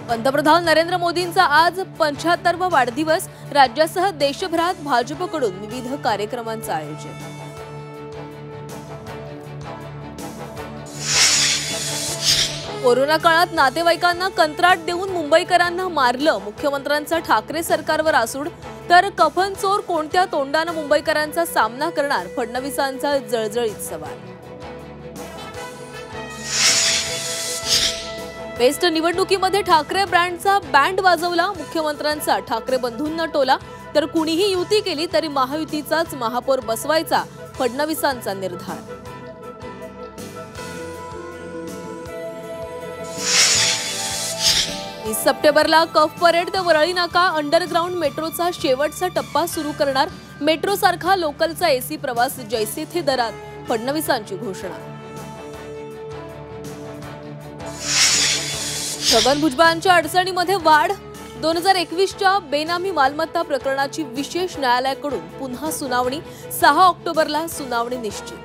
पंतप्रधान नरेंद्र मोदींचा आज 75वा वाढदिवस। राज्यासह देशभरात भाजपकडून विविध कार्यक्रमांचं आयोजन। कोरोना काळात नातेवाईकांना कंत्राट देऊन मुंबईकरांना मारलं, मुख्यमंत्र्यांचा ठाकरे सरकारवर आसूड। तर कफन चोर कोणत्या तोंडाने मुंबईकरांचा सामना करणार, फडणवीसांचा जळजळीत सवाल। बेस्ट निवडणुकीमध्ये ठाकरे ब्रँडचा बँड वाजवला, मुख्यमंत्र्यांचा ठाकरे बंधूंना टोला। तर कुणीही युती केली तरी महायुतीचाच महापौर बसवायचा, फडणवीसांचा निर्धार। 30 सप्टेंबरला कफ परेड ते वरळी नाका अंडरग्राउंड मेट्रोचा शेवटचा टप्पा सुरू करणार। मेट्रो सारखा लोकलचा एसी प्रवास जैसे थे दरात, फडणवीसांची घोषणा। छगन भुजबळांच्या अडचणीमध्ये वाढ, 2021च्या बेनामी मालमत्ता प्रकरणाची विशेष न्यायालयाकडून पुन्हा सुनावणी। 6 ऑक्टोबरला सुनावणी निश्चित।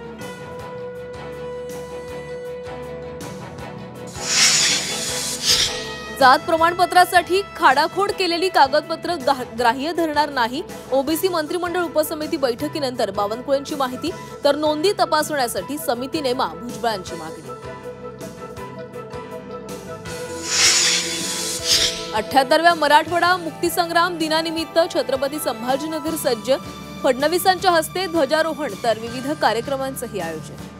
जात प्रमाणपत्रासाठी खाडाखोड केलेली कागदपत्र ग्राह्य धरणार नाही, ओबीसी मंत्रिमंडळ उपसमिती बैठकीनंतर बावनकुळेंची माहिती। तर नोंदी तपासण्यासाठी समिती नेमा, भुजबळांची मागणी। 78व्या मराठवाडा मुक्तीसंग्राम दिनानिमित्त छत्रपती संभाजीनगर सज्ज, फडणवीसांच्या हस्ते ध्वजारोहण तर विविध कार्यक्रमांचंही आयोजन।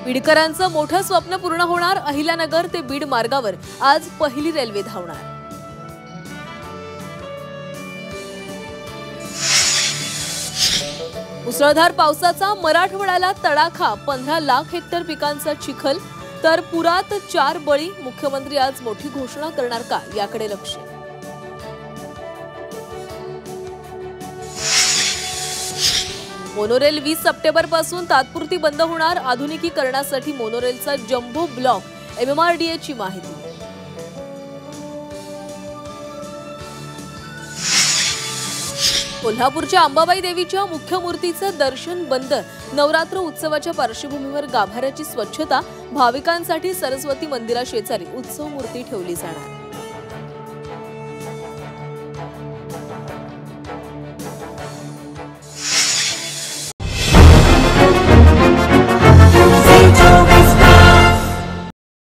बीडकरांचं मोठं स्वप्न पूर्ण होणार, अहिल्यानगर ते बीड मार्गावर आज पहिली रेल्वे धावणार। मुसळधार पावसाचा मराठवाड्याला तडाखा, 15 लाख हेक्टर पिकांचा चिखल। तर पुरात 4 बळी, मुख्यमंत्री आज मोठी घोषणा करणार का, याकडे लक्ष। मोनोरेल 20 सप्टेंबर पासून तात्पुरती बंद होणार, आधुनिकीकरणासाठी मोनोरेलचा जम्बो ब्लॉक, एमएमआरडीएची माहिती। कोल्हापूरच्या अंबाबाई देवीच्या मुख्य मूर्तीचं दर्शन बंद, नवरात्र उत्सवाच्या पार्श्वभूमीवर गाभाऱ्याची स्वच्छता, भाविकांसाठी सरस्वती मंदिराशेजारी उत्सव मूर्ती ठेवली जाणार।